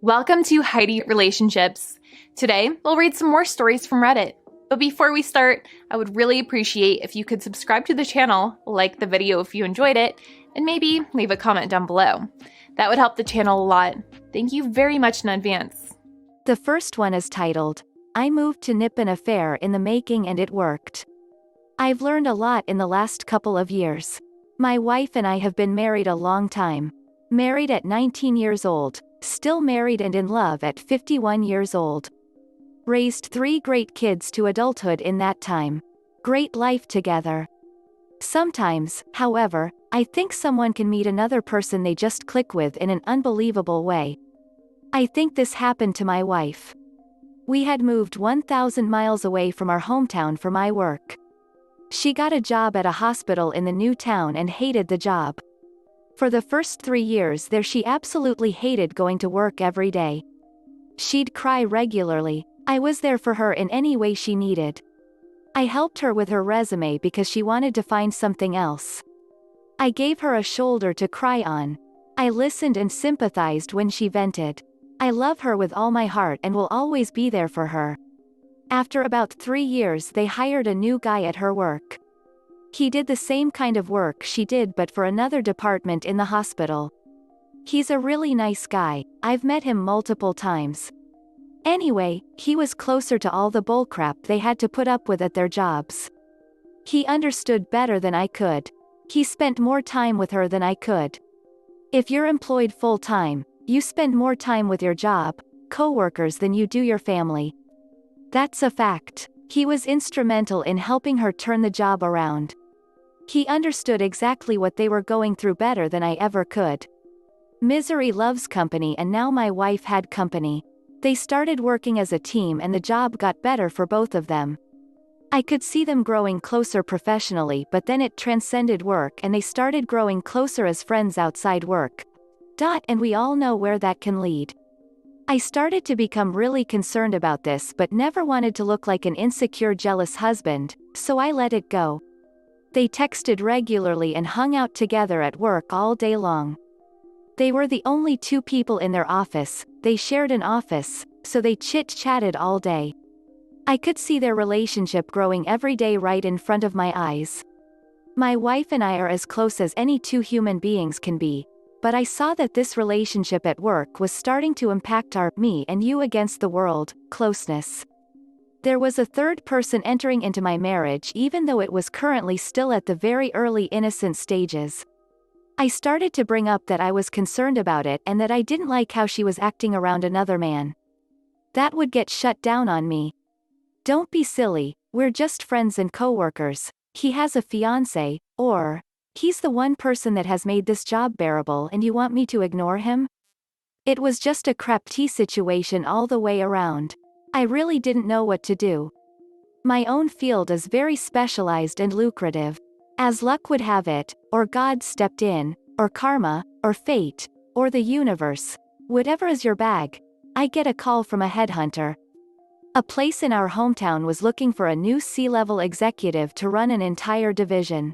Welcome to Heidi Relationships. Today, we'll read some more stories from Reddit. But before we start, I would really appreciate if you could subscribe to the channel, like the video if you enjoyed it, and maybe leave a comment down below. That would help the channel a lot. Thank you very much in advance. The first one is titled, I moved to nip an affair in the making and it worked. I've learned a lot in the last couple of years. My wife and I have been married a long time. Married at 19 years old, still married and in love at 51 years old. Raised 3 great kids to adulthood in that time. Great life together. Sometimes, however, I think someone can meet another person they just click with in an unbelievable way. I think this happened to my wife. We had moved 1,000 miles away from our hometown for my work. She got a job at a hospital in the new town and hated the job. For the first 3 years there she absolutely hated going to work every day. She'd cry regularly. I was there for her in any way she needed. I helped her with her resume because she wanted to find something else. I gave her a shoulder to cry on. I listened and sympathized when she vented. I love her with all my heart and will always be there for her. After about 3 years they hired a new guy at her work. He did the same kind of work she did but for another department in the hospital. He's a really nice guy. I've met him multiple times. Anyway, he was closer to all the bullcrap they had to put up with at their jobs. He understood better than I could. He spent more time with her than I could. If you're employed full-time, you spend more time with your job, coworkers than you do your family. That's a fact. He was instrumental in helping her turn the job around. He understood exactly what they were going through better than I ever could. Misery loves company and now my wife had company. They started working as a team and the job got better for both of them. I could see them growing closer professionally but then it transcended work and they started growing closer as friends outside work. And we all know where that can lead. I started to become really concerned about this but never wanted to look like an insecure jealous husband, so I let it go. They texted regularly and hung out together at work all day long. They were the only 2 people in their office, they shared an office, so they chit-chatted all day. I could see their relationship growing every day right in front of my eyes. My wife and I are as close as any 2 human beings can be, but I saw that this relationship at work was starting to impact our me and you against the world closeness. There was a third person entering into my marriage even though it was currently still at the very early innocent stages. I started to bring up that I was concerned about it and that I didn't like how she was acting around another man. That would get shut down on me. Don't be silly, we're just friends and coworkers. He has a fiancé, or he's the one person that has made this job bearable and you want me to ignore him? It was just a crap tea situation all the way around. I really didn't know what to do. My own field is very specialized and lucrative. As luck would have it, or God stepped in, or karma, or fate, or the universe, whatever is your bag, I get a call from a headhunter. A place in our hometown was looking for a new C-level executive to run an entire division.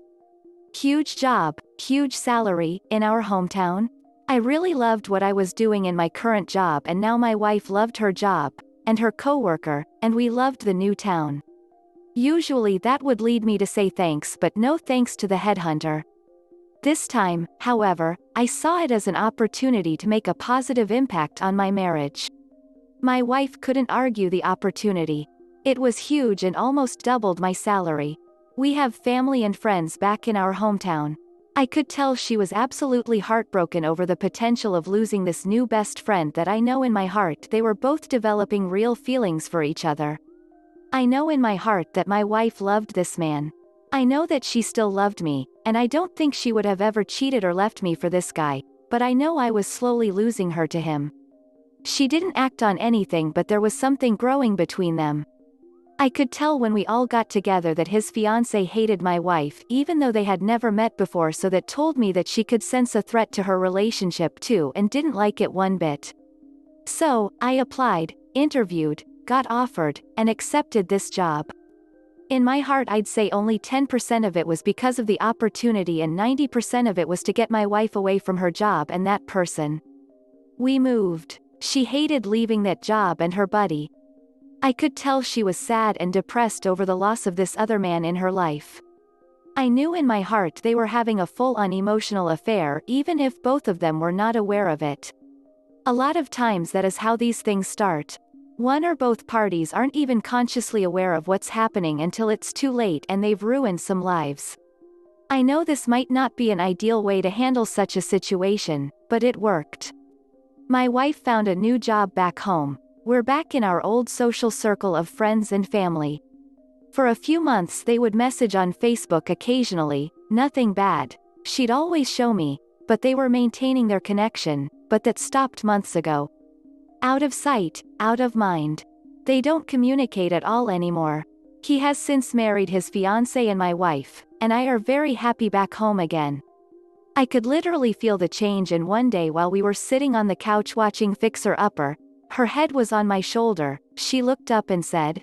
Huge job, huge salary, in our hometown. I really loved what I was doing in my current job and now my wife loved her job, and her coworker, and we loved the new town. Usually that would lead me to say thanks but no thanks to the headhunter. This time, however, I saw it as an opportunity to make a positive impact on my marriage. My wife couldn't argue the opportunity. It was huge and almost doubled my salary. We have family and friends back in our hometown. I could tell she was absolutely heartbroken over the potential of losing this new best friend that I know in my heart they were both developing real feelings for each other. I know in my heart that my wife loved this man. I know that she still loved me, and I don't think she would have ever cheated or left me for this guy, but I know I was slowly losing her to him. She didn't act on anything but there was something growing between them. I could tell when we all got together that his fiancé hated my wife even though they had never met before, so that told me that she could sense a threat to her relationship too and didn't like it one bit. So, I applied, interviewed, got offered, and accepted this job. In my heart I'd say only 10% of it was because of the opportunity and 90% of it was to get my wife away from her job and that person. We moved. She hated leaving that job and her buddy. I could tell she was sad and depressed over the loss of this other man in her life. I knew in my heart they were having a full-on emotional affair even if both of them were not aware of it. A lot of times that is how these things start. One or both parties aren't even consciously aware of what's happening until it's too late and they've ruined some lives. I know this might not be an ideal way to handle such a situation, but it worked. My wife found a new job back home. We're back in our old social circle of friends and family. For a few months they would message on Facebook occasionally, nothing bad. She'd always show me, but they were maintaining their connection, but that stopped months ago. Out of sight, out of mind. They don't communicate at all anymore. He has since married his fiancée and my wife, and I are very happy back home again. I could literally feel the change, and one day while we were sitting on the couch watching Fixer Upper, her head was on my shoulder, she looked up and said,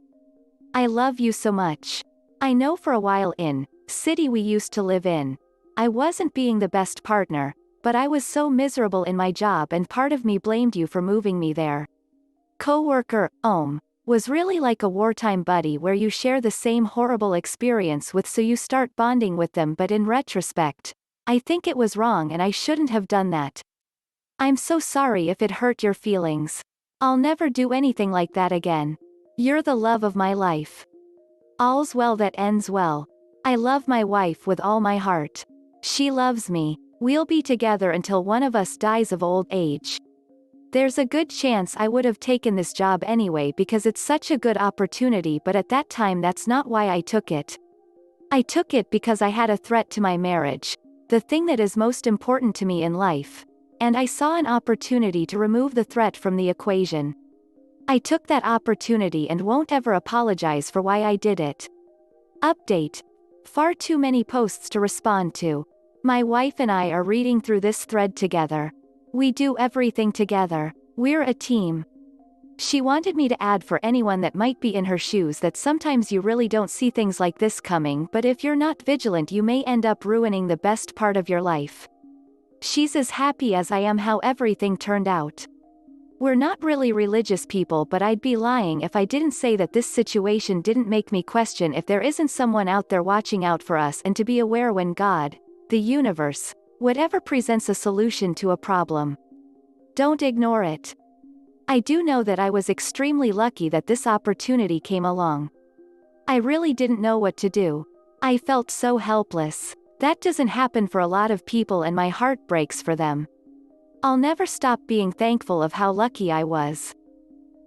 "I love you so much. I know for a while in city we used to live in, I wasn't being the best partner, but I was so miserable in my job and part of me blamed you for moving me there. Coworker, was really like a wartime buddy where you share the same horrible experience with, so you start bonding with them, but in retrospect, I think it was wrong and I shouldn't have done that. I'm so sorry if it hurt your feelings. I'll never do anything like that again. You're the love of my life. All's well that ends well. I love my wife with all my heart. She loves me. We'll be together until one of us dies of old age. There's a good chance I would have taken this job anyway because it's such a good opportunity, but at that time that's not why I took it. I took it because I had a threat to my marriage, the thing that is most important to me in life, and I saw an opportunity to remove the threat from the equation. I took that opportunity and won't ever apologize for why I did it." Update. Far too many posts to respond to. My wife and I are reading through this thread together. We do everything together. We're a team. She wanted me to add for anyone that might be in her shoes that sometimes you really don't see things like this coming, but if you're not vigilant you may end up ruining the best part of your life. She's as happy as I am how everything turned out. We're not really religious people, but I'd be lying if I didn't say that this situation didn't make me question if there isn't someone out there watching out for us, and to be aware when God, the universe, whatever presents a solution to a problem. Don't ignore it. I do know that I was extremely lucky that this opportunity came along. I really didn't know what to do. I felt so helpless. That doesn't happen for a lot of people and my heart breaks for them. I'll never stop being thankful of how lucky I was.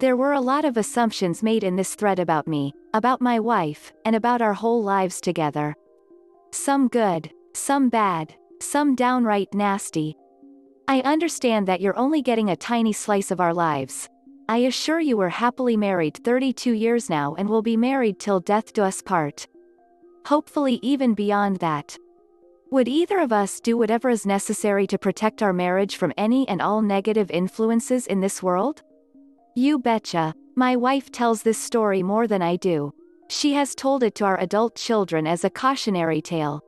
There were a lot of assumptions made in this thread about me, about my wife, and about our whole lives together. Some good, some bad, some downright nasty. I understand that you're only getting a tiny slice of our lives. I assure you we're happily married 32 years now and will be married till death do us part. Hopefully even beyond that. Would either of us do whatever is necessary to protect our marriage from any and all negative influences in this world? You betcha. My wife tells this story more than I do. She has told it to our adult children as a cautionary tale.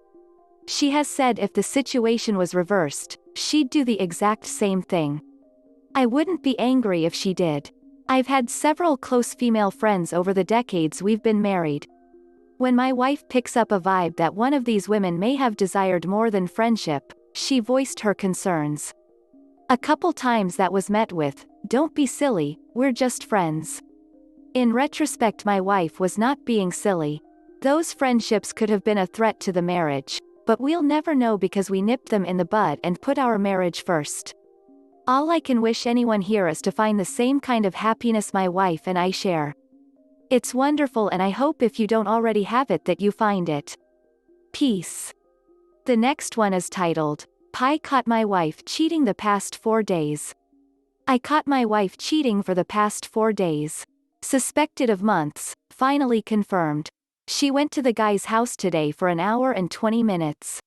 She has said if the situation was reversed, she'd do the exact same thing. I wouldn't be angry if she did. I've had several close female friends over the decades we've been married. When my wife picks up a vibe that one of these women may have desired more than friendship, she voiced her concerns. A couple times that was met with, "Don't be silly, we're just friends." In retrospect, my wife was not being silly. Those friendships could have been a threat to the marriage, but we'll never know because we nipped them in the bud and put our marriage first. All I can wish anyone here is to find the same kind of happiness my wife and I share. It's wonderful, and I hope if you don't already have it that you find it. Peace. The next one is titled, "Pi caught my wife cheating the past 4 days." I caught my wife cheating for the past 4 days. Suspected of months, finally confirmed. She went to the guy's house today for an hour and 20 minutes.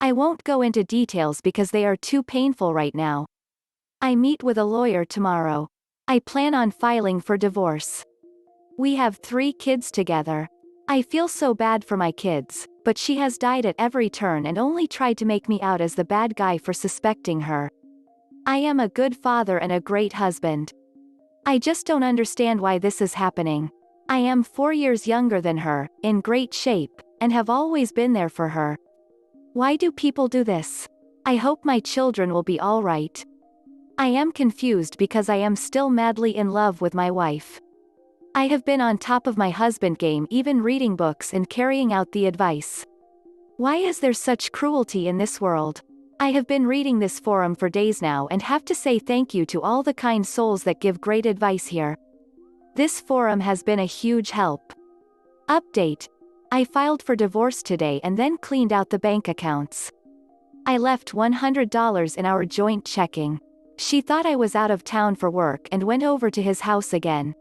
I won't go into details because they are too painful right now. I meet with a lawyer tomorrow. I plan on filing for divorce. We have 3 kids together. I feel so bad for my kids, but she has died at every turn and only tried to make me out as the bad guy for suspecting her. I am a good father and a great husband. I just don't understand why this is happening. I am 4 years younger than her, in great shape, and have always been there for her. Why do people do this? I hope my children will be all right. I am confused because I am still madly in love with my wife. I have been on top of my husband game, even reading books and carrying out the advice. Why is there such cruelty in this world? I have been reading this forum for days now and have to say thank you to all the kind souls that give great advice here. This forum has been a huge help. Update. I filed for divorce today and then cleaned out the bank accounts. I left $100 in our joint checking. She thought I was out of town for work and went over to his house again.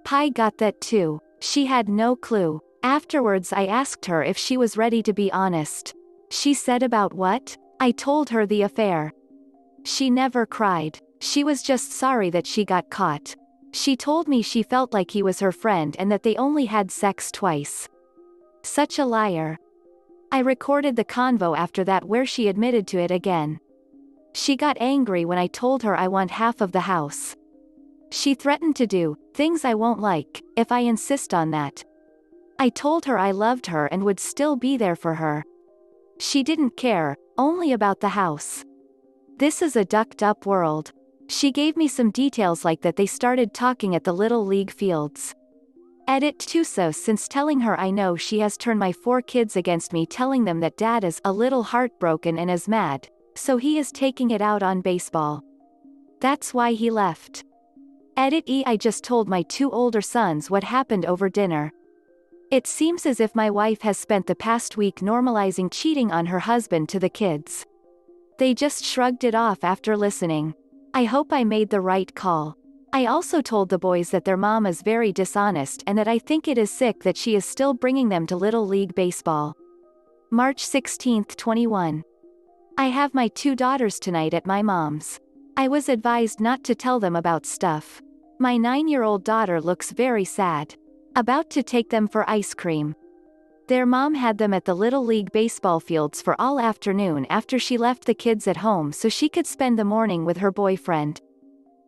Pi got that too. She had no clue. Afterwards I asked her if she was ready to be honest. She said about what? I told her the affair. She never cried. She was just sorry that she got caught. She told me she felt like he was her friend and that they only had sex twice. Such a liar. I recorded the convo after that where she admitted to it again. She got angry when I told her I want half of the house. She threatened to do things I won't like if I insist on that. I told her I loved her and would still be there for her. She didn't care, only about the house. This is a ducked up world. She gave me some details like that they started talking at the Little League fields. Edit to so since telling her I know she has turned my 4 kids against me, telling them that dad is a little heartbroken and is mad, so he is taking it out on baseball. That's why he left. Edit E. I just told my 2 older sons what happened over dinner. It seems as if my wife has spent the past week normalizing cheating on her husband to the kids. They just shrugged it off after listening. I hope I made the right call. I also told the boys that their mom is very dishonest and that I think it is sick that she is still bringing them to Little League baseball. March 16, 21. I have my 2 daughters tonight at my mom's. I was advised not to tell them about stuff. My 9-year-old daughter looks very sad. About to take them for ice cream. Their mom had them at the Little League baseball fields for all afternoon after she left the kids at home so she could spend the morning with her boyfriend.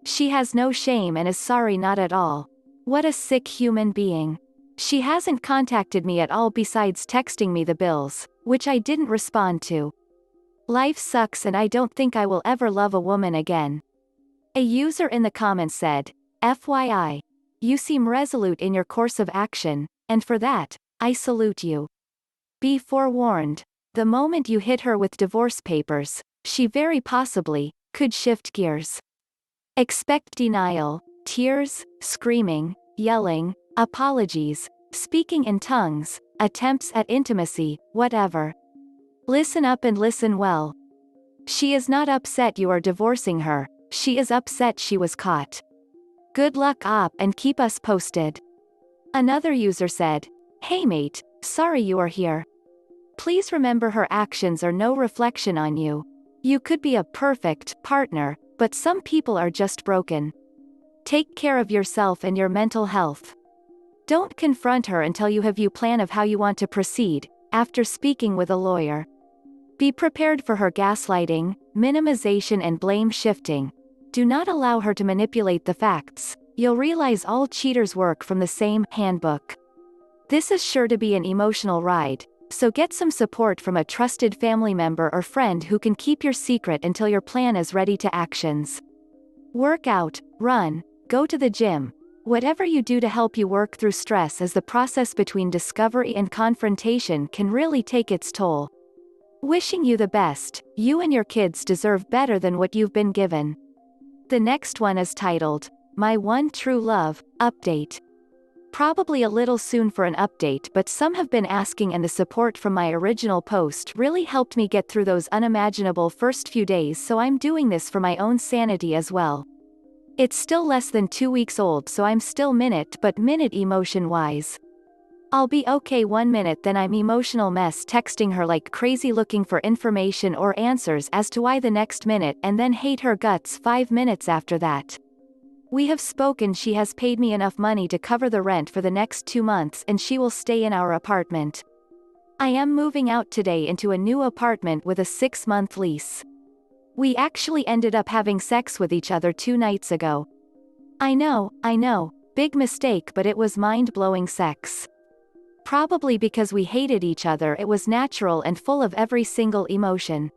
She has no shame and is sorry not at all. What a sick human being. She hasn't contacted me at all besides texting me the bills, which I didn't respond to. Life sucks and I don't think I will ever love a woman again. A user in the comments said, FYI. You seem resolute in your course of action, and for that, I salute you. Be forewarned. The moment you hit her with divorce papers, she very possibly could shift gears. Expect denial, tears, screaming, yelling, apologies, speaking in tongues, attempts at intimacy, whatever. Listen up and listen well. She is not upset you are divorcing her, she is upset she was caught. Good luck op and keep us posted. Another user said, Hey mate, sorry you are here. Please remember her actions are no reflection on you. You could be a perfect partner, but some people are just broken. Take care of yourself and your mental health. Don't confront her until you have a plan of how you want to proceed, after speaking with a lawyer. Be prepared for her gaslighting, minimization and blame shifting. Do not allow her to manipulate the facts. You'll realize all cheaters work from the same handbook. This is sure to be an emotional ride, so get some support from a trusted family member or friend who can keep your secret until your plan is ready to actions. Work out, run, go to the gym. Whatever you do to help you work through stress, as the process between discovery and confrontation can really take its toll. Wishing you the best. You and your kids deserve better than what you've been given. The next one is titled, My One True Love, Update. Probably a little soon for an update, but some have been asking and the support from my original post really helped me get through those unimaginable first few days, so I'm doing this for my own sanity as well. It's still less than 2 weeks old, so I'm still minute emotion-wise. I'll be okay 1 minute, then I'm emotional mess texting her like crazy looking for information or answers as to why the next minute, and then hate her guts 5 minutes after that. We have spoken, she has paid me enough money to cover the rent for the next 2 months and she will stay in our apartment. I am moving out today into a new apartment with a 6-month lease. We actually ended up having sex with each other 2 nights ago. I know, big mistake, but it was mind-blowing sex. Probably because we hated each other, it was natural and full of every single emotion.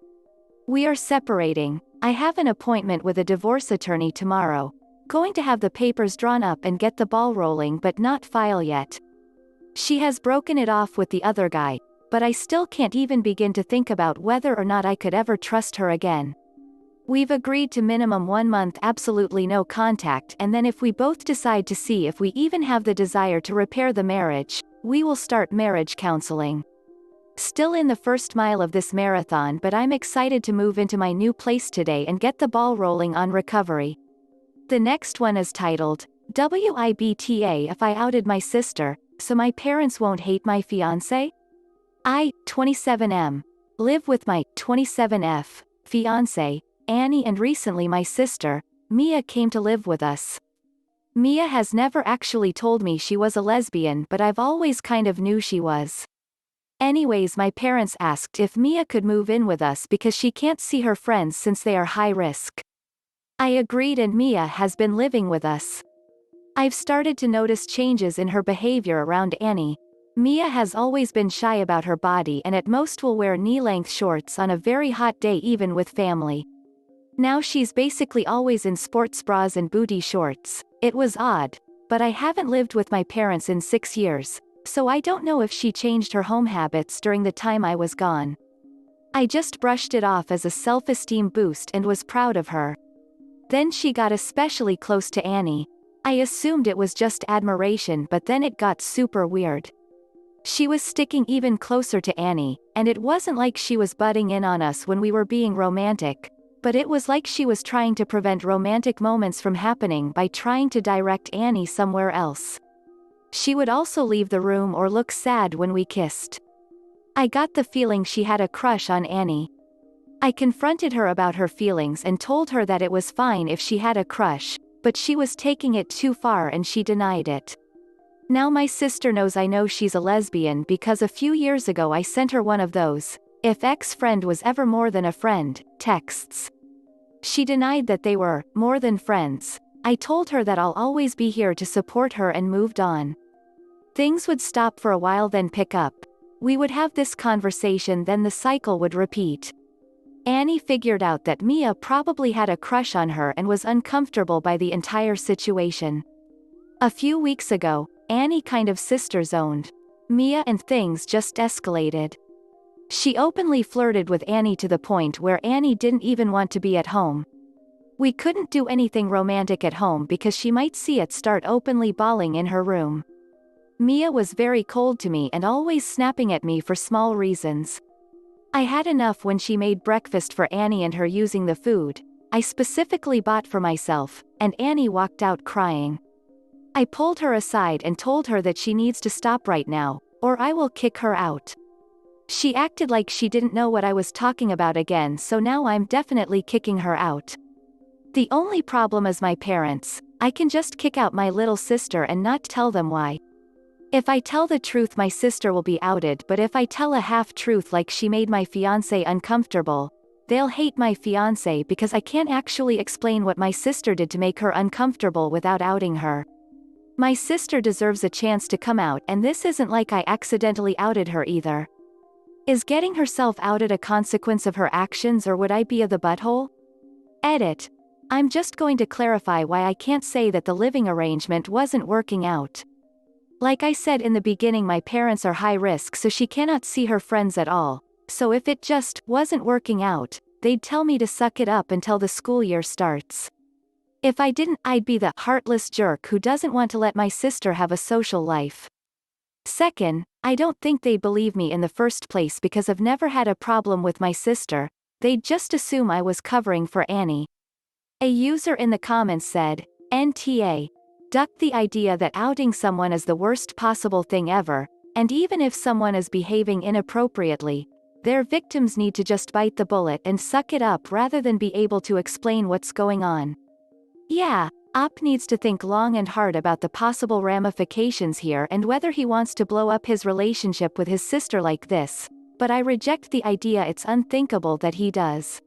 We are separating. I have an appointment with a divorce attorney tomorrow. Going to have the papers drawn up and get the ball rolling, but not file yet. She has broken it off with the other guy, but I still can't even begin to think about whether or not I could ever trust her again. We've agreed to minimum 1 month absolutely no contact, and then if we both decide to see if we even have the desire to repair the marriage, we will start marriage counseling. Still in the first mile of this marathon, but I'm excited to move into my new place today and get the ball rolling on recovery. The next one is titled, WIBTA if I outed my sister, so my parents won't hate my fiancé? I, 27M, live with my 27F fiancé, Annie, and recently my sister, Mia, came to live with us. Mia has never actually told me she was a lesbian, but I've always kind of knew she was. Anyways, my parents asked if Mia could move in with us because she can't see her friends since they are high risk. I agreed, and Mia has been living with us. I've started to notice changes in her behavior around Annie. Mia has always been shy about her body and at most will wear knee-length shorts on a very hot day even with family. Now she's basically always in sports bras and booty shorts. It was odd, but I haven't lived with my parents in 6 years, so I don't know if she changed her home habits during the time I was gone. I just brushed it off as a self-esteem boost and was proud of her. Then she got especially close to Annie. I assumed it was just admiration, but then it got super weird. She was sticking even closer to Annie, and it wasn't like she was butting in on us when we were being romantic, but it was like she was trying to prevent romantic moments from happening by trying to direct Annie somewhere else. She would also leave the room or look sad when we kissed. I got the feeling she had a crush on Annie. I confronted her about her feelings and told her that it was fine if she had a crush, but she was taking it too far and she denied it. Now my sister knows I know she's a lesbian because a few years ago I sent her one of those, if ex-friend was ever more than a friend, texts. She denied that they were more than friends. I told her that I'll always be here to support her and moved on. Things would stop for a while then pick up. We would have this conversation, then the cycle would repeat. Annie figured out that Mia probably had a crush on her and was uncomfortable by the entire situation. A few weeks ago, Annie kind of sister-zoned Mia and things just escalated. She openly flirted with Annie to the point where Annie didn't even want to be at home. We couldn't do anything romantic at home because she might see it start openly bawling in her room. Mia was very cold to me and always snapping at me for small reasons. I had enough when she made breakfast for Annie and her using the food I specifically bought for myself, and Annie walked out crying. I pulled her aside and told her that she needs to stop right now, or I will kick her out. She acted like she didn't know what I was talking about again, so now I'm definitely kicking her out. The only problem is my parents. I can just kick out my little sister and not tell them why. If I tell the truth, my sister will be outed, but if I tell a half-truth like she made my fiancé uncomfortable, they'll hate my fiancé because I can't actually explain what my sister did to make her uncomfortable without outing her. My sister deserves a chance to come out, and this isn't like I accidentally outed her either. Is getting herself outed a consequence of her actions, or would I be the butthole? Edit. I'm just going to clarify why I can't say that the living arrangement wasn't working out. Like I said in the beginning, my parents are high risk, so she cannot see her friends at all, so if it just wasn't working out, they'd tell me to suck it up until the school year starts. If I didn't, I'd be the heartless jerk who doesn't want to let my sister have a social life. Second, I don't think they'd believe me in the first place because I've never had a problem with my sister. They'd just assume I was covering for Annie. A user in the comments said, NTA. Duck the idea that outing someone is the worst possible thing ever, and even if someone is behaving inappropriately, their victims need to just bite the bullet and suck it up rather than be able to explain what's going on. Yeah, Op needs to think long and hard about the possible ramifications here and whether he wants to blow up his relationship with his sister like this, but I reject the idea. It's unthinkable that he does.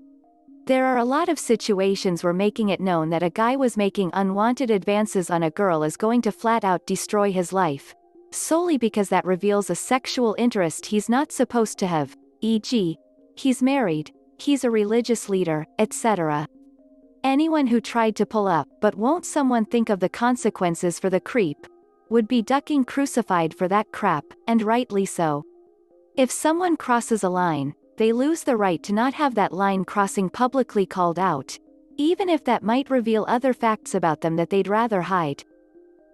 There are a lot of situations where making it known that a guy was making unwanted advances on a girl is going to flat out destroy his life, solely because that reveals a sexual interest he's not supposed to have, e.g., he's married, he's a religious leader, etc. Anyone who tried to pull up but won't someone think of the consequences for the creep, would be ducking crucified for that crap, and rightly so. If someone crosses a line, they lose the right to not have that line crossing publicly called out, even if that might reveal other facts about them that they'd rather hide.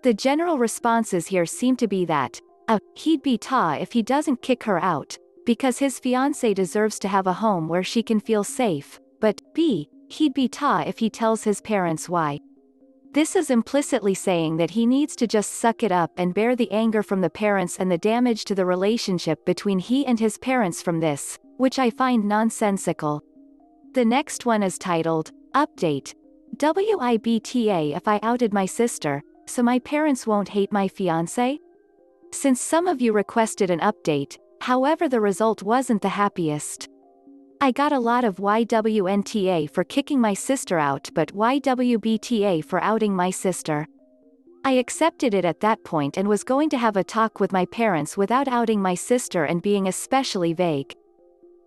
The general responses here seem to be that, he'd be ta if he doesn't kick her out, because his fiancée deserves to have a home where she can feel safe, but b, he'd be ta if he tells his parents why. This is implicitly saying that he needs to just suck it up and bear the anger from the parents and the damage to the relationship between he and his parents from this, which I find nonsensical. The next one is titled, Update. WIBTA if I outed my sister, so my parents won't hate my fiancé? Since some of you requested an update, however the result wasn't the happiest. I got a lot of YWNTA for kicking my sister out but YWBTA for outing my sister. I accepted it at that point and was going to have a talk with my parents without outing my sister and being especially vague.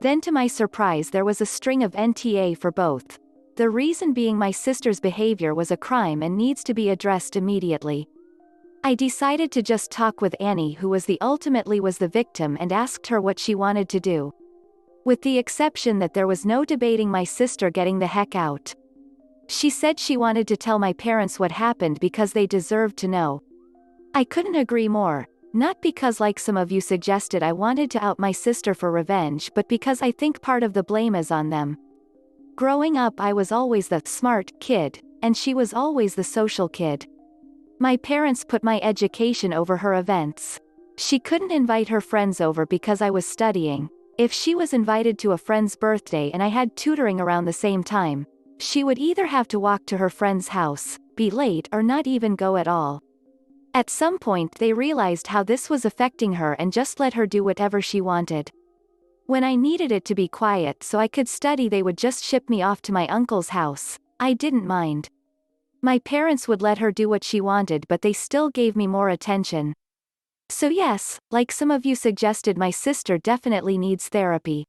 Then to my surprise there was a string of NTA for both. The reason being my sister's behavior was a crime and needs to be addressed immediately. I decided to just talk with Annie, who was the victim, and asked her what she wanted to do. With the exception that there was no debating my sister getting the heck out. She said she wanted to tell my parents what happened because they deserved to know. I couldn't agree more, not because like some of you suggested I wanted to out my sister for revenge, but because I think part of the blame is on them. Growing up I was always the smart kid, and she was always the social kid. My parents put my education over her events. She couldn't invite her friends over because I was studying. If she was invited to a friend's birthday and I had tutoring around the same time, she would either have to walk to her friend's house, be late, or not even go at all. At some point they realized how this was affecting her and just let her do whatever she wanted. When I needed it to be quiet so I could study, they would just ship me off to my uncle's house. I didn't mind. My parents would let her do what she wanted, but they still gave me more attention. So yes, like some of you suggested, my sister definitely needs therapy.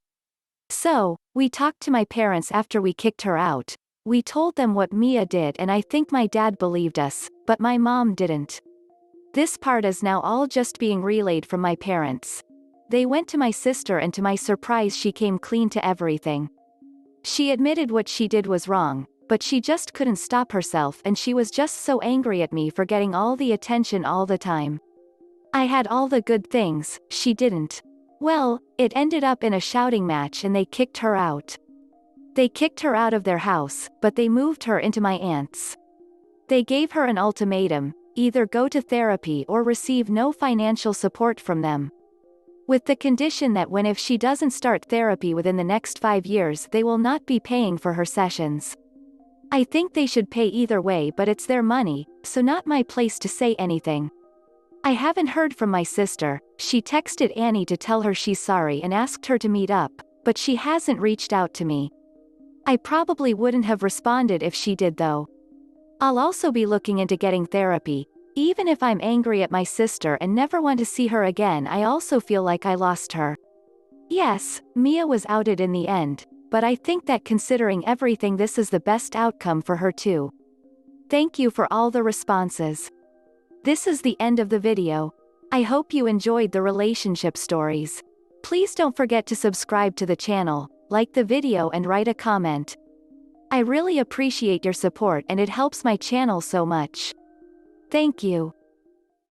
So, we talked to my parents after we kicked her out. We told them what Mia did and I think my dad believed us, but my mom didn't. This part is now all just being relayed from my parents. They went to my sister and to my surprise she came clean to everything. She admitted what she did was wrong, but she just couldn't stop herself and she was just so angry at me for getting all the attention all the time. I had all the good things, she didn't. Well, it ended up in a shouting match and they kicked her out. They kicked her out of their house, but they moved her into my aunt's. They gave her an ultimatum, either go to therapy or receive no financial support from them. With the condition that if she doesn't start therapy within the next 5 years they will not be paying for her sessions. I think they should pay either way, but it's their money, so not my place to say anything. I haven't heard from my sister. She texted Annie to tell her she's sorry and asked her to meet up, but she hasn't reached out to me. I probably wouldn't have responded if she did though. I'll also be looking into getting therapy. Even if I'm angry at my sister and never want to see her again, I also feel like I lost her. Yes, Mia was outed in the end, but I think that considering everything this is the best outcome for her too. Thank you for all the responses. This is the end of the video. I hope you enjoyed the relationship stories. Please don't forget to subscribe to the channel, like the video and write a comment. I really appreciate your support and it helps my channel so much. Thank you.